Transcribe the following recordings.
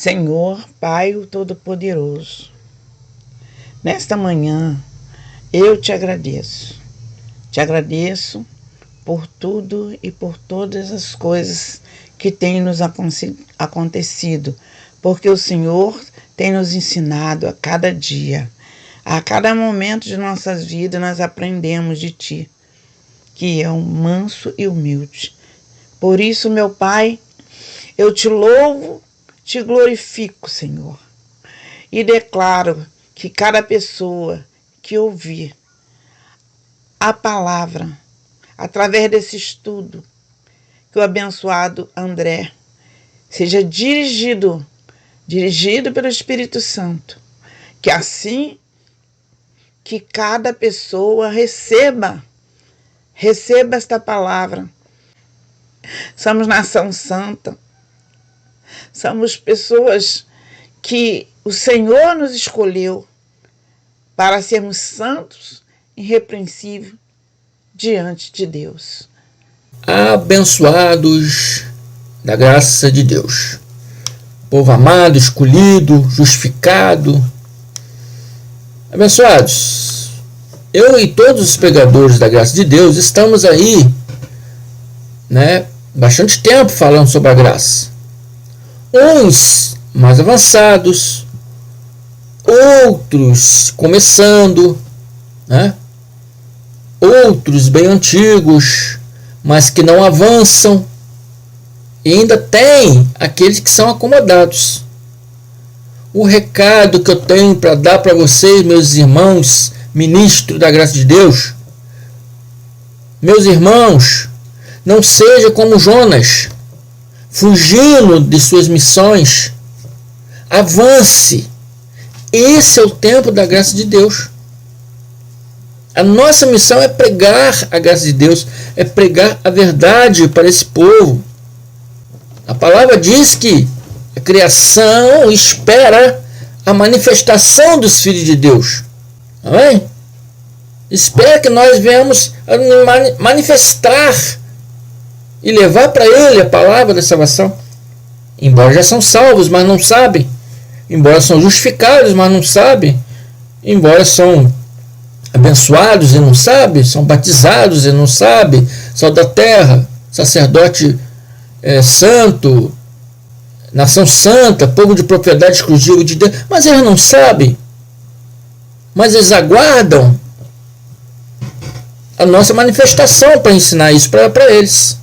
Senhor, Pai o Todo-Poderoso, nesta manhã eu te agradeço. Te agradeço por tudo e por todas as coisas que têm nos acontecido, porque o Senhor tem nos ensinado a cada dia. A cada momento de nossas vidas nós aprendemos de Ti, que é um manso e humilde. Por isso, meu Pai, eu te louvo, te glorifico, Senhor, e declaro que cada pessoa que ouvir a palavra, através desse estudo, que o abençoado André seja dirigido pelo Espírito Santo, que assim que cada pessoa receba esta palavra. Somos nação santa, somos pessoas que o Senhor nos escolheu para sermos santos e irrepreensíveis diante de Deus. Abençoados da graça de Deus, povo amado, escolhido, justificado. Abençoados, eu e todos os pregadores da graça de Deus estamos aí, bastante tempo falando sobre a graça. Uns mais avançados, outros começando, outros bem antigos, mas que não avançam, e ainda tem aqueles que são acomodados. O recado que eu tenho para dar para vocês, meus irmãos, ministros da graça de Deus, meus irmãos, não seja como Jonas, fugindo de suas missões. Avance. Esse é o tempo da graça de Deus. A nossa missão é pregar a graça de Deus, é pregar a verdade para esse povo. A palavra diz que a criação espera a manifestação dos filhos de Deus. Amém? Espera que nós venhamos a manifestar e levar para ele a palavra da salvação. Embora já são salvos, mas não sabem. Embora são justificados, mas não sabem. Embora são abençoados e não sabem. São batizados e não sabem. Sal da terra, sacerdote santo, nação santa, povo de propriedade exclusiva de Deus. Mas eles não sabem. Mas eles aguardam a nossa manifestação para ensinar isso para eles.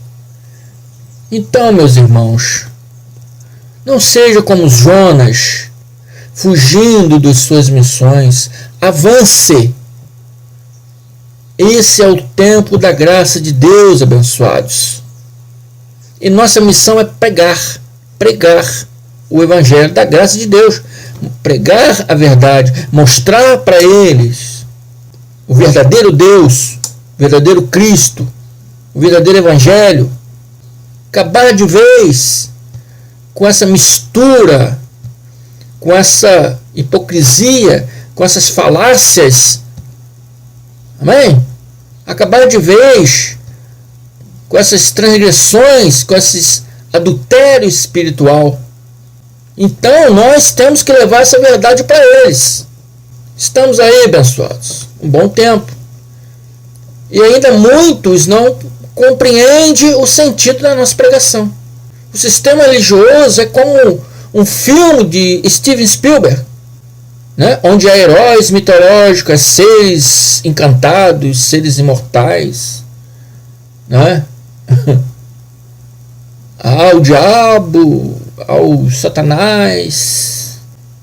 Então, meus irmãos, não seja como Jonas, fugindo de suas missões. Avance. Esse é o tempo da graça de Deus, abençoados. E nossa missão é pregar o evangelho da graça de Deus. Pregar a verdade, mostrar para eles o verdadeiro Deus, o verdadeiro Cristo, o verdadeiro evangelho. Acabar de vez com essa mistura, com essa hipocrisia, com essas falácias. Amém? Acabar de vez com essas transgressões, com esse adultério espiritual. Então nós temos que levar essa verdade para eles. Estamos aí, abençoados, um bom tempo. E ainda muitos não compreendem o sentido da nossa pregação. O sistema religioso é como um filme de Steven Spielberg, onde há heróis mitológicos, seres encantados, seres imortais. Ao diabo, ao Satanás.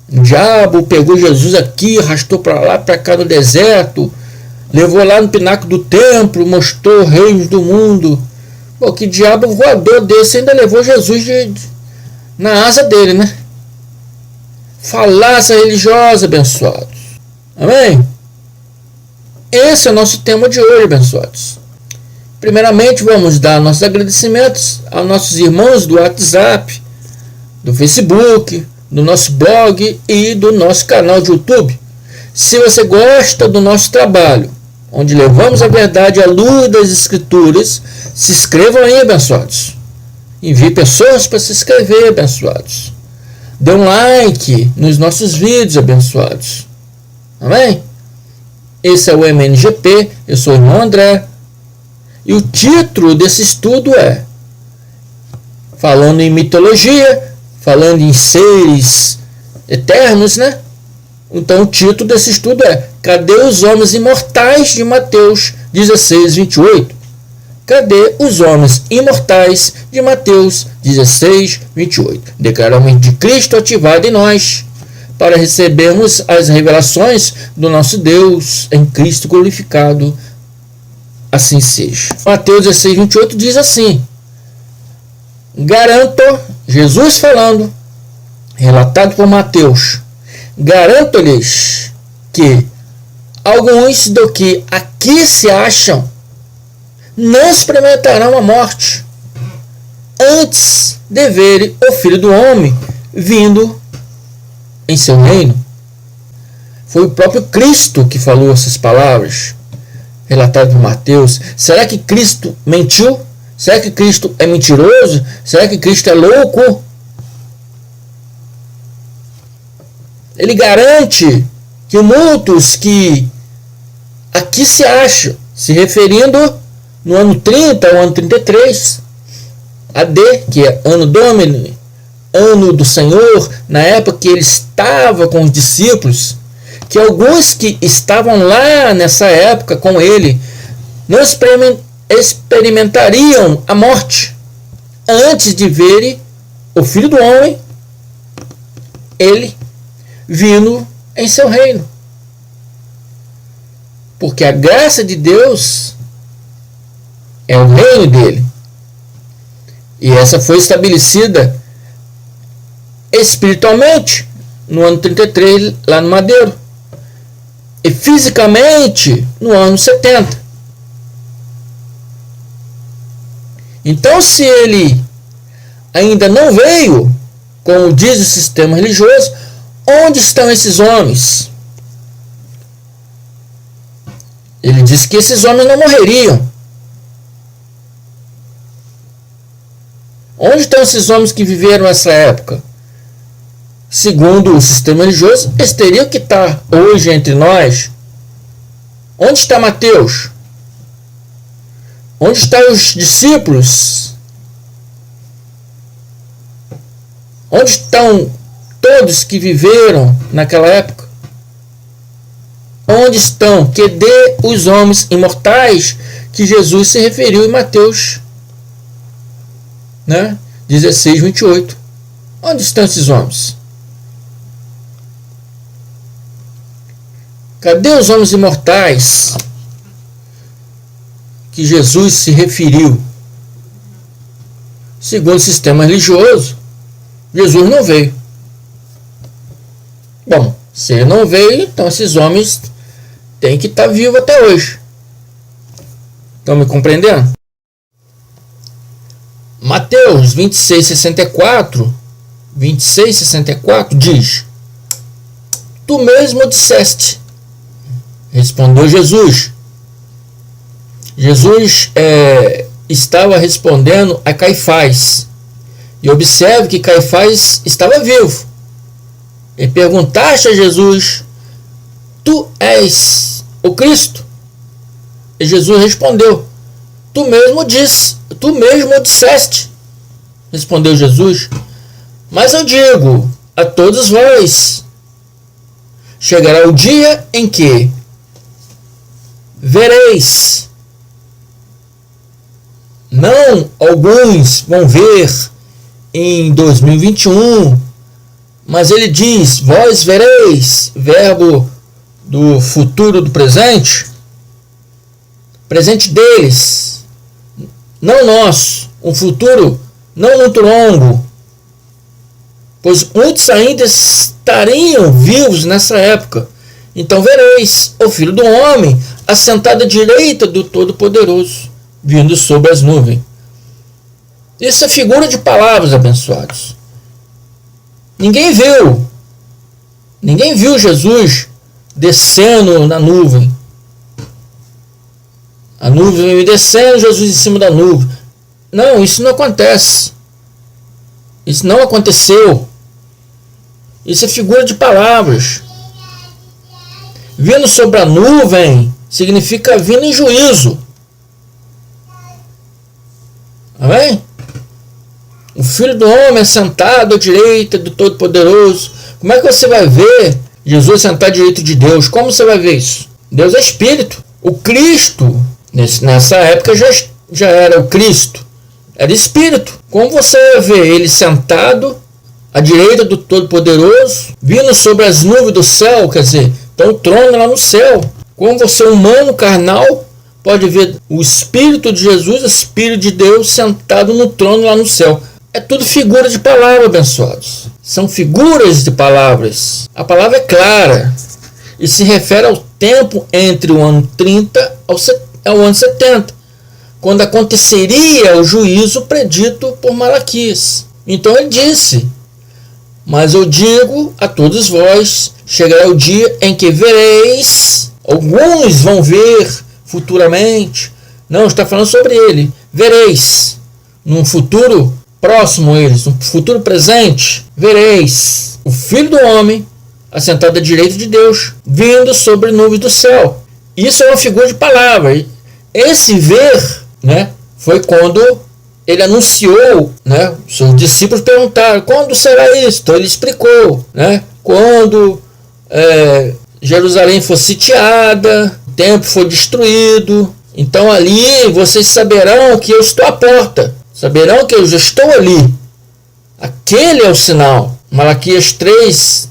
O diabo pegou Jesus aqui, arrastou para lá, para cá no deserto, levou lá no pináculo do templo, mostrou reinos do mundo. Pô, que diabo voador desse ainda levou Jesus na asa dele, Falácia religiosa, abençoados. Amém? Esse é o nosso tema de hoje, abençoados. Primeiramente, vamos dar nossos agradecimentos aos nossos irmãos do WhatsApp, do Facebook, do nosso blog e do nosso canal de YouTube. Se você gosta do nosso trabalho, onde levamos a verdade à luz das Escrituras, se inscrevam aí, abençoados. Envie pessoas para se inscrever, abençoados. Dê um like nos nossos vídeos abençoados. Amém? Esse é o MNGP, eu sou o irmão André. E o título desse estudo é falando em mitologia, falando em seres eternos, né? Então o título desse estudo é Cadê os homens imortais de Mateus 16, 28? Cadê os homens imortais de Mateus 16, 28? Declaramento de Cristo ativado em nós para recebermos as revelações do nosso Deus em Cristo glorificado. Assim seja. Mateus 16, 28 diz assim: garanto, Jesus falando, relatado por Mateus, garanto-lhes que alguns do que aqui se acham não experimentarão a morte antes de verem o Filho do Homem vindo em seu reino. Foi o próprio Cristo que falou essas palavras, relatado por Mateus. Será que Cristo mentiu? Será que Cristo é mentiroso? Será que Cristo é louco? Ele garante que muitos que aqui se acham, se referindo no ano 30 ou ano 33, AD, que é ano Domini, ano do Senhor, na época que ele estava com os discípulos, que alguns que estavam lá nessa época com ele não experimentariam a morte antes de verem o Filho do Homem, ele vindo em seu reino. Porque a graça de Deus é o reino dele. E essa foi estabelecida espiritualmente no ano 33, lá no Madeiro. E fisicamente no ano 70. Então, se ele ainda não veio, como diz o sistema religioso, onde estão esses homens? Ele disse que esses homens não morreriam. Onde estão esses homens que viveram nessa época? Segundo o sistema religioso, eles teriam que estar hoje entre nós. Onde está Mateus? Onde estão os discípulos? Onde estão todos que viveram naquela época? Onde estão? Cadê os homens imortais que Jesus se referiu em Mateus, né? 16, 28. Onde estão esses homens? Cadê os homens imortais que Jesus se referiu? Segundo o sistema religioso, Jesus não veio. Bom, se ele não veio, então esses homens têm que estar vivos até hoje. Estão me compreendendo? Mateus 26:64 diz: Tu mesmo disseste. Respondeu Jesus. Jesus estava respondendo a Caifás. E observe que Caifás estava vivo. E perguntaste a Jesus: Tu és o Cristo? E Jesus respondeu: Tu mesmo disseste. Respondeu Jesus: Mas eu digo a todos vós, chegará o dia em que vereis. Não alguns vão ver em 2021, mas ele diz: vós vereis, verbo do futuro do presente, presente deles, não nosso, um futuro não muito longo, pois muitos ainda estariam vivos nessa época. Então vereis o Filho do Homem assentado à direita do Todo-Poderoso, vindo sobre as nuvens. Isso é figura de palavras, abençoados. Ninguém viu Jesus descendo na nuvem. A nuvem descendo, Jesus em cima da nuvem. Não, isso não acontece. Isso não aconteceu. Isso é figura de palavras. Vindo sobre a nuvem significa vindo em juízo. Amém? O Filho do Homem é sentado à direita do Todo-Poderoso. Como é que você vai ver Jesus sentado à direita de Deus? Como você vai ver isso? Deus é Espírito. O Cristo, nessa época, já era o Cristo. Era Espírito. Como você vai ver ele sentado à direita do Todo-Poderoso, vindo sobre as nuvens do céu, quer dizer, então o trono lá no céu. Como você, humano, carnal, pode ver o Espírito de Jesus, o Espírito de Deus, sentado no trono lá no céu. É tudo figura de palavra, abençoados. São figuras de palavras. A palavra é clara e se refere ao tempo entre o ano 30 ao ano 70, quando aconteceria o juízo predito por Malaquias. Então ele disse: mas eu digo a todos vós, chegará o dia em que vereis, alguns vão ver futuramente, não, está falando sobre ele, vereis, num futuro próximo a eles, no futuro presente, vereis o Filho do Homem assentado à direita de Deus, vindo sobre nuvens do céu. Isso é uma figura de palavra. Esse ver, né, foi quando ele anunciou, né, seus discípulos perguntaram, quando será isso? Então ele explicou, né, quando Jerusalém for sitiada, o templo for destruído, então ali vocês saberão que eu estou à porta. Saberão que eu já estou ali. Aquele é o sinal. Malaquias 3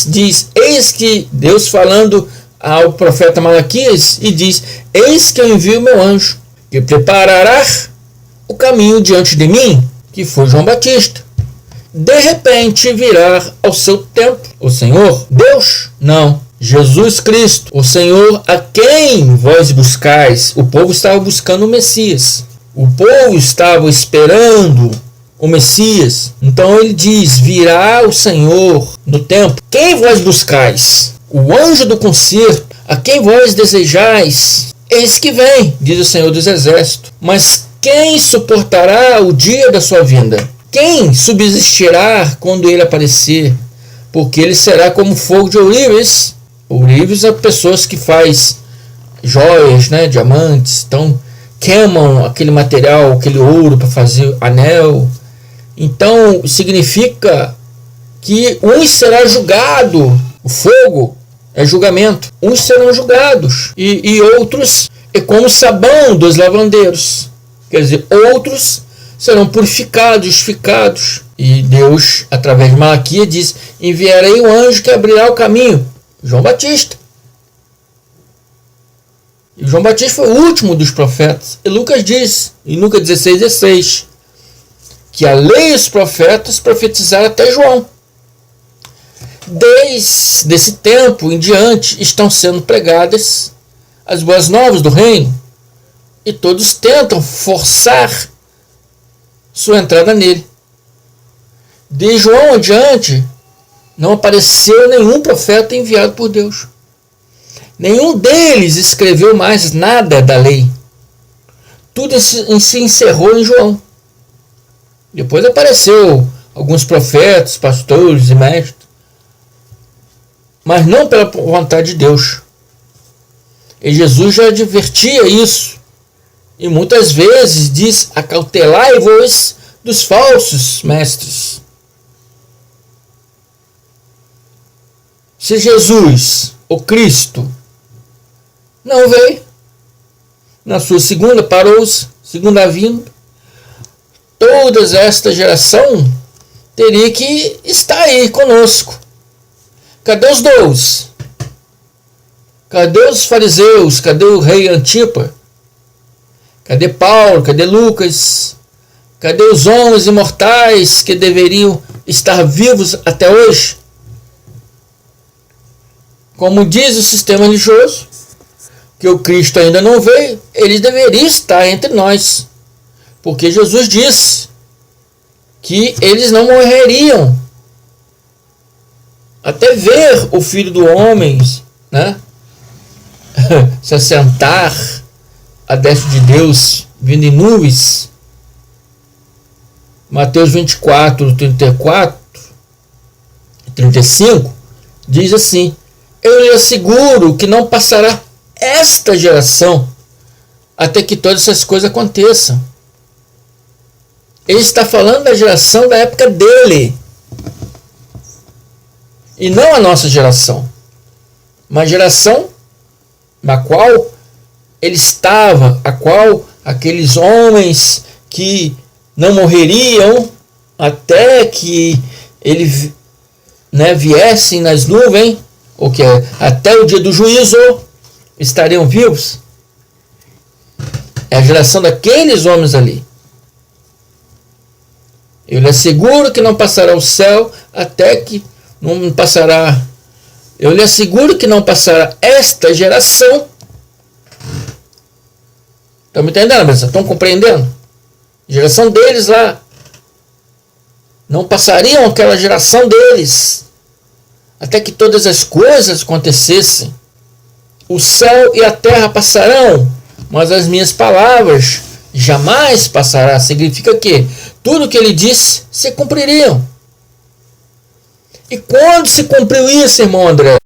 diz, eis que Deus falando ao profeta Malaquias e diz, eis que eu envio meu anjo, que preparará o caminho diante de mim, que foi João Batista. De repente virá ao seu tempo o Senhor, Deus? Não, Jesus Cristo, o Senhor a quem vós buscais. O povo estava buscando o Messias. O povo estava esperando o Messias. Então ele diz, virá o Senhor no tempo. Quem vós buscais? O anjo do concerto, a quem vós desejais? Eis que vem, diz o Senhor dos Exércitos. Mas quem suportará o dia da sua vinda? Quem subsistirá quando ele aparecer? Porque ele será como fogo de ourives. Ourives são pessoas que faz joias, né, diamantes, então queimam aquele material, aquele ouro para fazer anel. Então significa que uns será julgado. O fogo é julgamento. Uns serão julgados e outros é como o sabão dos lavandeiros. Quer dizer, outros serão purificados, justificados. E Deus, através de Malaquias, diz, enviarei o anjo que abrirá o caminho. João Batista. E João Batista foi o último dos profetas. E Lucas diz, em Lucas 16, que a lei e os profetas profetizaram até João. Desde esse tempo em diante estão sendo pregadas as boas novas do reino. E todos tentam forçar sua entrada nele. De João em diante, não apareceu nenhum profeta enviado por Deus. Nenhum deles escreveu mais nada da lei. Tudo se encerrou em João. Depois apareceu alguns profetas, pastores e mestres, mas não pela vontade de Deus. E Jesus já advertia isso. E muitas vezes diz, acautelai-vos dos falsos mestres. Se Jesus, o Cristo, não veio, na sua segunda vinda, toda esta geração teria que estar aí conosco. Cadê os 12? Cadê os fariseus? Cadê o rei Antipa? Cadê Paulo? Cadê Lucas? Cadê os homens imortais que deveriam estar vivos até hoje? Como diz o sistema religioso, que o Cristo ainda não veio, eles deveriam estar entre nós. Porque Jesus disse que eles não morreriam até ver o Filho do Homem, né, se assentar à destra de Deus, vindo em nuvens. Mateus 24, 34 e 35, diz assim: eu lhe asseguro que não passará esta geração até que todas essas coisas aconteçam. Ele está falando da geração da época dele, e não a nossa geração, uma geração na qual ele estava, a qual aqueles homens que não morreriam até que ele viessem nas nuvens, ou que até o dia do juízo estariam vivos. É a geração daqueles homens ali. Eu lhe asseguro que não passará o céu até que não passará. Eu lhe asseguro que não passará esta geração. Estão me entendendo, pessoal? Estão compreendendo? A geração deles lá. Não passariam aquela geração deles até que todas as coisas acontecessem. O céu e a terra passarão, mas as minhas palavras jamais passará. Significa que tudo que ele disse se cumpririam. E quando se cumpriu isso, irmão André?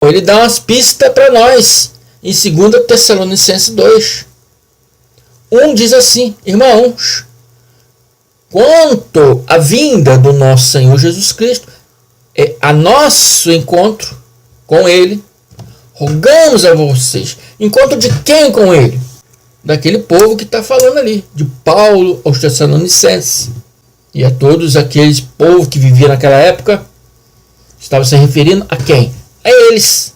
Ele dá umas pistas para nós em 2 Tessalonicenses 2. Diz assim: irmãos, quanto à vinda do nosso Senhor Jesus Cristo, a nosso encontro com Ele, rogamos a vocês. Encontro de quem com Ele? Daquele povo que está falando ali, de Paulo aos Tessalonicenses. E a todos aqueles povos que viviam naquela época, estava se referindo a quem? A eles.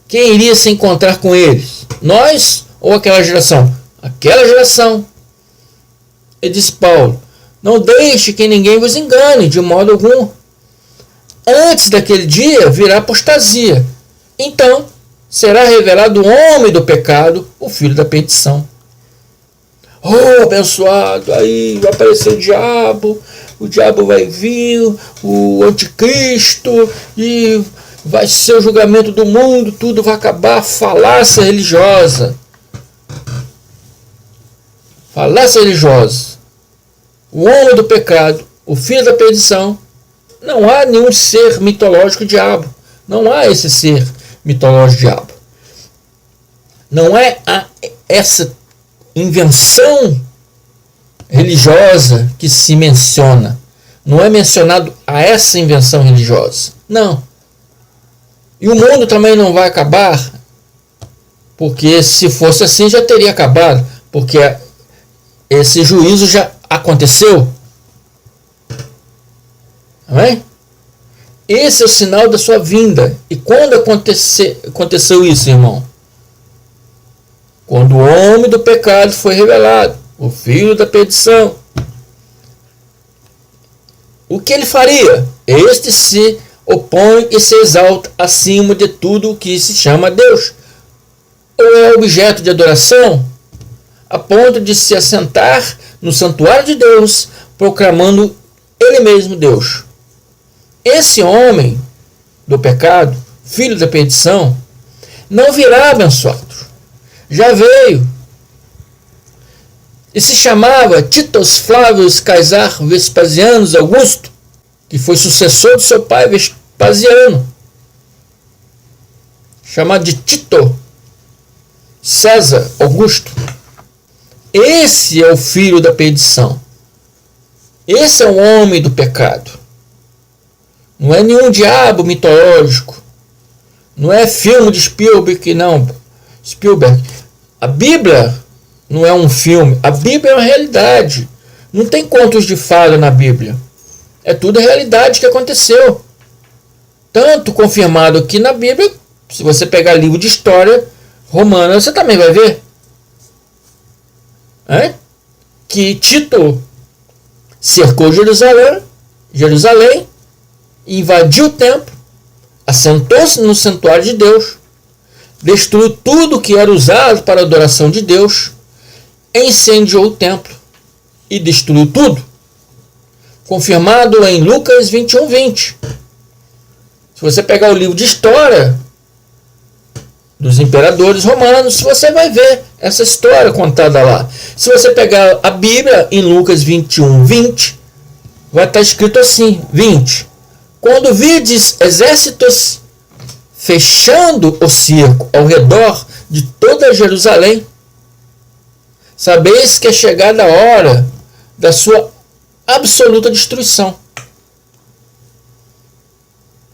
Quem iria se encontrar com eles? Nós ou aquela geração? Aquela geração. E diz Paulo: não deixe que ninguém vos engane de modo algum. Antes daquele dia virá apostasia. Então será revelado o homem do pecado, o filho da perdição. Oh, abençoado, aí vai aparecer o diabo vai vir, o anticristo, e vai ser o julgamento do mundo, tudo vai acabar. Falácia religiosa. Falácia religiosa. O homem do pecado, o filho da perdição. Não há nenhum ser mitológico diabo. Não há esse ser mitológico diabo. Não é essa invenção religiosa que se menciona. Não é mencionado a essa invenção religiosa. Não. E o mundo também não vai acabar, porque se fosse assim já teria acabado, porque esse juízo já aconteceu. Amém? Esse é o sinal da sua vinda. E quando aconteceu isso, irmão? Quando o homem do pecado foi revelado, o filho da perdição. O que ele faria? Este se opõe e se exalta acima de tudo o que se chama Deus, ou é objeto de adoração, a ponto de se assentar no santuário de Deus, proclamando ele mesmo Deus. Esse homem do pecado, filho da perdição, não virá abençoado. Já veio. E se chamava Titus Flávios Caesar Vespasiano Augusto, que foi sucessor do seu pai Vespasiano, chamado de Tito César Augusto. Esse é o filho da perdição. Esse é o homem do pecado. Não é nenhum diabo mitológico. Não é filme de Spielberg, não. Spielberg. A Bíblia não é um filme. A Bíblia é uma realidade. Não tem contos de fada na Bíblia. É tudo a realidade que aconteceu. Tanto confirmado aqui na Bíblia, se você pegar livro de história romana, você também vai ver. Que Tito cercou Jerusalém, invadiu o templo, assentou-se no santuário de Deus, destruiu tudo que era usado para a adoração de Deus, incendiou o templo e destruiu tudo. Confirmado em Lucas 21:20. Se você pegar o livro de história dos imperadores romanos, você vai ver essa história contada lá. Se você pegar a Bíblia, em Lucas 21, 20, vai estar escrito assim, 20. Quando vides exércitos fechando o cerco ao redor de toda Jerusalém, sabeis que é chegada a hora da sua absoluta destruição.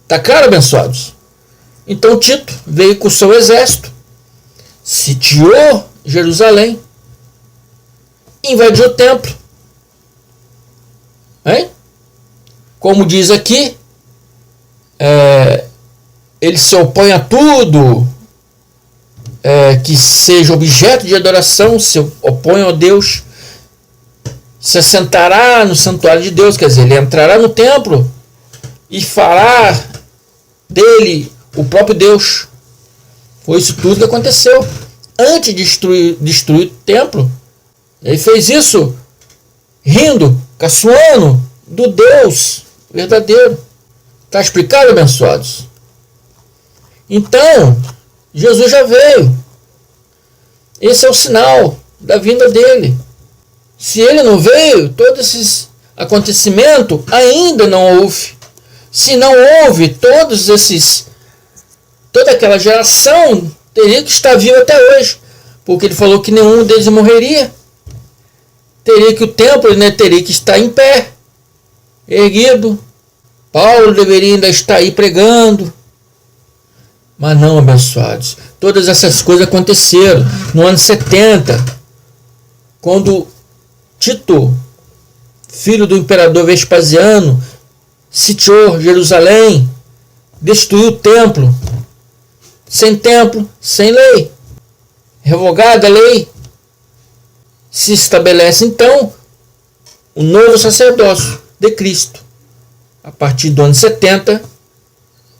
Tá claro, abençoados? Então Tito veio com o seu exército, sitiou Jerusalém, invadiu o templo. Hein? Como diz aqui, ele se opõe a tudo que seja objeto de adoração, se opõe a Deus, se assentará no santuário de Deus, quer dizer, ele entrará no templo e fará dele o próprio Deus. Foi isso tudo que aconteceu antes de destruir o templo. Ele fez isso rindo, caçoando do Deus verdadeiro. Está explicado, abençoados? Então, Jesus já veio. Esse é o sinal da vinda dele. Se ele não veio, todos esses acontecimentos ainda não houve. Se não houve, toda aquela geração teria que estar viva até hoje, porque ele falou que nenhum deles morreria. Teria que o templo, né, teria que estar em pé, erguido. Paulo deveria ainda estar aí pregando. Mas não, abençoados, todas essas coisas aconteceram no ano 70, quando Tito, filho do imperador Vespasiano, sitiou Jerusalém, destruiu o templo, sem lei, revogada a lei. Se estabelece então o novo sacerdócio de Cristo. A partir do ano 70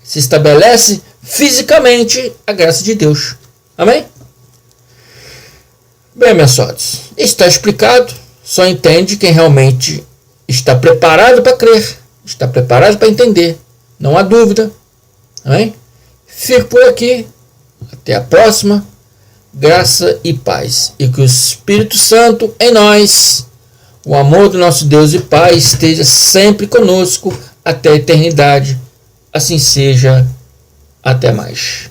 se estabelece fisicamente a graça de Deus. Amém? Bem, abençoados, está explicado. Só entende quem realmente está preparado para crer, está preparado para entender. Não há dúvida. Amém? Fico por aqui. Até a próxima. Graça e paz. E que o Espírito Santo em nós, o amor do nosso Deus e Pai, esteja sempre conosco até a eternidade. Assim seja. Até mais.